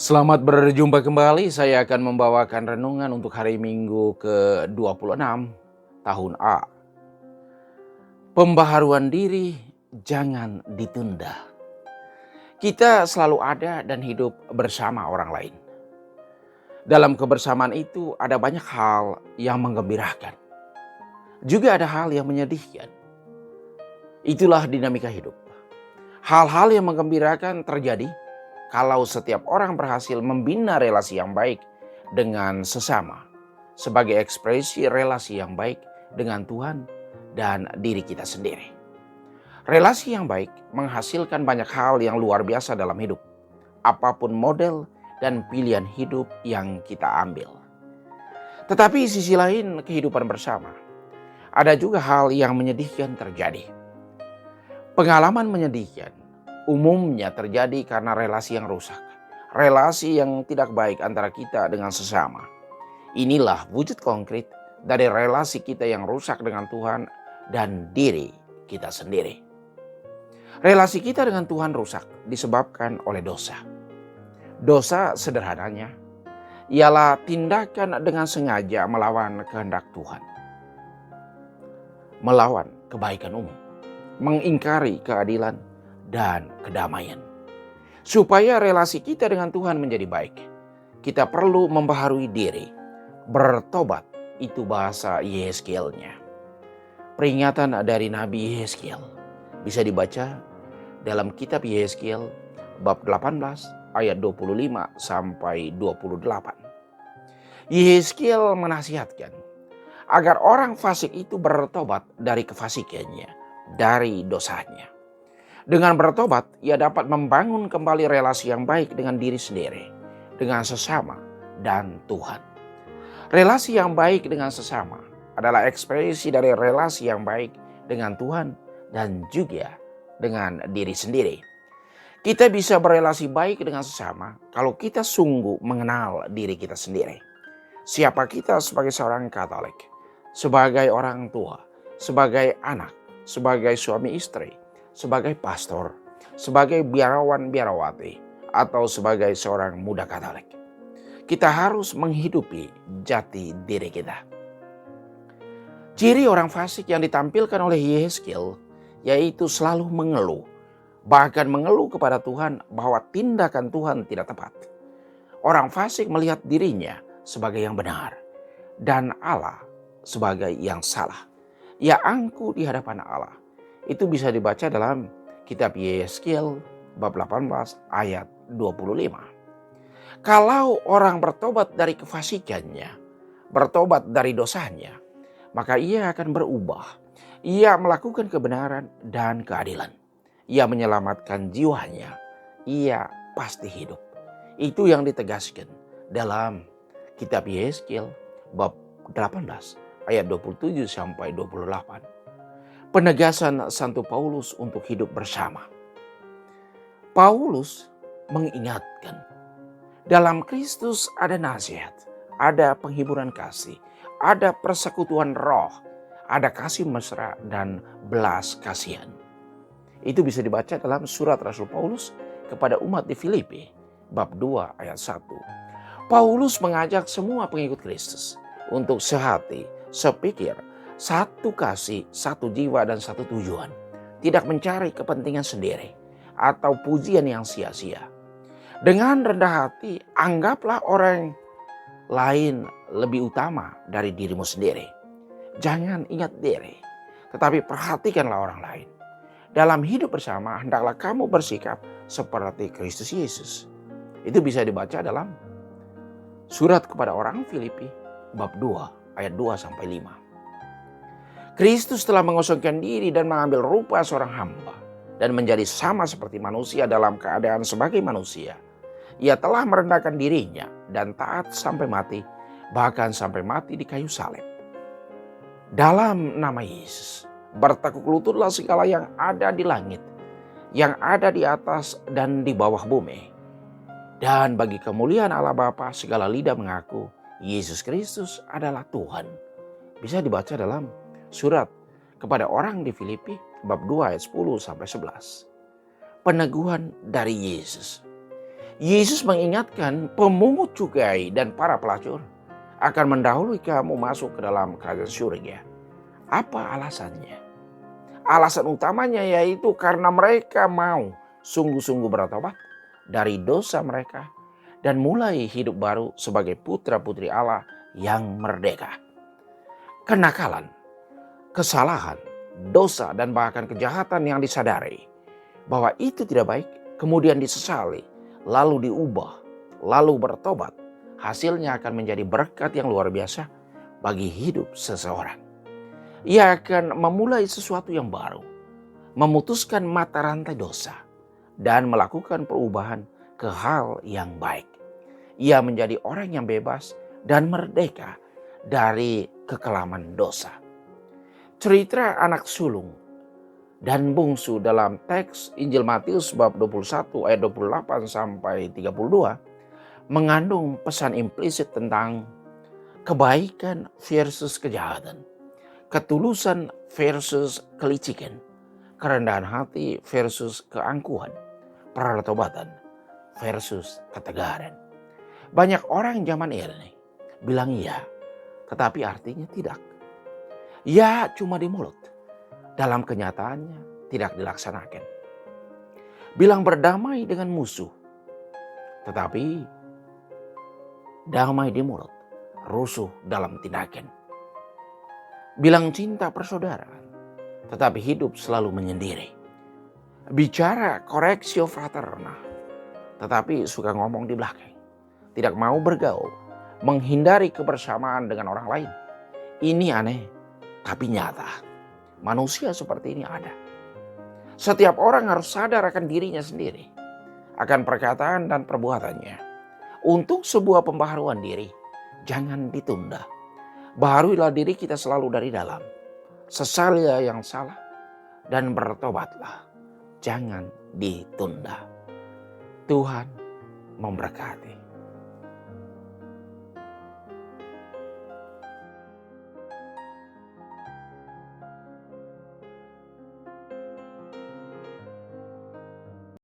Selamat berjumpa kembali. Saya akan membawakan renungan untuk hari Minggu ke-26 tahun A. Pembaharuan diri jangan ditunda. Kita selalu ada dan hidup bersama orang lain. Dalam kebersamaan itu ada banyak hal yang menggembirakan. Juga ada hal yang menyedihkan. Itulah dinamika hidup. Hal-hal yang menggembirakan terjadi kalau setiap orang berhasil membina relasi yang baik dengan sesama sebagai ekspresi relasi yang baik dengan Tuhan dan diri kita sendiri. Relasi yang baik menghasilkan banyak hal yang luar biasa dalam hidup, apapun model dan pilihan hidup yang kita ambil. Tetapi sisi lain kehidupan bersama, ada juga hal yang menyedihkan terjadi. Pengalaman menyedihkan umumnya terjadi karena relasi yang rusak. Relasi yang tidak baik antara kita dengan sesama. Inilah wujud konkret dari relasi kita yang rusak dengan Tuhan dan diri kita sendiri. Relasi kita dengan Tuhan rusak disebabkan oleh dosa. Dosa sederhananya ialah tindakan dengan sengaja melawan kehendak Tuhan. Melawan kebaikan umum. Mengingkari keadilan dan kedamaian. Supaya relasi kita dengan Tuhan menjadi baik, kita perlu membaharui diri. Bertobat, itu bahasa Yehezkielnya. Peringatan dari Nabi Yehezkiel bisa dibaca dalam kitab Yehezkiel bab 18 ayat 25 sampai 28. Yehezkiel menasihatkan agar orang fasik itu bertobat dari kefasikannya, dari dosanya. Dengan bertobat, ia dapat membangun kembali relasi yang baik dengan diri sendiri, dengan sesama, dan Tuhan. Relasi yang baik dengan sesama adalah ekspresi dari relasi yang baik dengan Tuhan dan juga dengan diri sendiri. Kita bisa berelasi baik dengan sesama kalau kita sungguh mengenal diri kita sendiri. Siapa kita sebagai seorang Katolik, sebagai orang tua, sebagai anak, sebagai suami istri, sebagai pastor, sebagai biarawan-biarawati, atau sebagai seorang muda Katolik. Kita harus menghidupi jati diri kita. Ciri orang fasik yang ditampilkan oleh Yehezkiel yaitu selalu mengeluh, bahkan mengeluh kepada Tuhan bahwa tindakan Tuhan tidak tepat. Orang fasik melihat dirinya sebagai yang benar dan Allah sebagai yang salah. Ia angkuh di hadapan Allah. Itu bisa dibaca dalam kitab Yehezkiel bab 18 ayat 25. Kalau orang bertobat dari kefasikannya, bertobat dari dosanya, maka ia akan berubah. Ia melakukan kebenaran dan keadilan. Ia menyelamatkan jiwanya. Ia pasti hidup. Itu yang ditegaskan dalam kitab Yehezkiel bab 18 ayat 27 sampai 28. Penegasan Santo Paulus untuk hidup bersama. Paulus mengingatkan, dalam Kristus ada nasihat, ada penghiburan kasih, ada persekutuan roh, ada kasih mesra dan belas kasihan. Itu bisa dibaca dalam surat Rasul Paulus kepada umat di Filipi, bab 2 ayat 1. Paulus mengajak semua pengikut Kristus untuk sehati, sepikir, satu kasih, satu jiwa, dan satu tujuan. Tidak mencari kepentingan sendiri atau pujian yang sia-sia. Dengan rendah hati, anggaplah orang lain lebih utama dari dirimu sendiri. Jangan ingat diri, tetapi perhatikanlah orang lain. Dalam hidup bersama, hendaklah kamu bersikap seperti Kristus Yesus. Itu bisa dibaca dalam surat kepada orang Filipi, bab 2, ayat 2 sampai 5. Kristus telah mengosongkan diri dan mengambil rupa seorang hamba dan menjadi sama seperti manusia dalam keadaan sebagai manusia. Ia telah merendahkan dirinya dan taat sampai mati, bahkan sampai mati di kayu salib. Dalam nama Yesus, bertekuk lututlah segala yang ada di langit, yang ada di atas dan di bawah bumi. Dan bagi kemuliaan Allah Bapa, segala lidah mengaku Yesus Kristus adalah Tuhan. Bisa dibaca dalam surat kepada orang di Filipi bab 2 ayat 10 sampai 11. Peneguhan dari Yesus. Yesus mengingatkan pemungut cukai dan para pelacur akan mendahului kamu masuk ke dalam kerajaan surga. Apa alasannya? Alasan utamanya yaitu karena mereka mau sungguh-sungguh bertobat dari dosa mereka dan mulai hidup baru sebagai putra-putri Allah yang merdeka. Kenakalan, kesalahan, dosa, dan bahkan kejahatan yang disadari bahwa itu tidak baik, kemudian disesali, lalu diubah, lalu bertobat, hasilnya akan menjadi berkat yang luar biasa bagi hidup seseorang. Ia akan memulai sesuatu yang baru, memutuskan mata rantai dosa, dan melakukan perubahan ke hal yang baik. Ia menjadi orang yang bebas dan merdeka dari kekelaman dosa. Cerita anak sulung dan bungsu dalam teks Injil Matius bab 21 ayat 28 sampai 32 mengandung pesan implisit tentang kebaikan versus kejahatan, ketulusan versus kelicikan, kerendahan hati versus keangkuhan, pertobatan versus ketegaran. Banyak orang zaman ini bilang iya, tetapi artinya tidak. Ya cuma di mulut, dalam kenyataannya tidak dilaksanakan. Bilang berdamai dengan musuh, tetapi damai di mulut, rusuh dalam tindakan. Bilang cinta persaudaraan, tetapi hidup selalu menyendiri. Bicara koreksio fraterna, tetapi suka ngomong di belakang. Tidak mau bergaul, menghindari kebersamaan dengan orang lain. Ini aneh, tapi nyata. Manusia seperti ini ada. Setiap orang harus sadar akan dirinya sendiri, akan perkataan dan perbuatannya. Untuk sebuah pembaharuan diri, jangan ditunda. Baharuilah diri kita selalu dari dalam. Sesalilah yang salah dan bertobatlah. Jangan ditunda. Tuhan memberkati.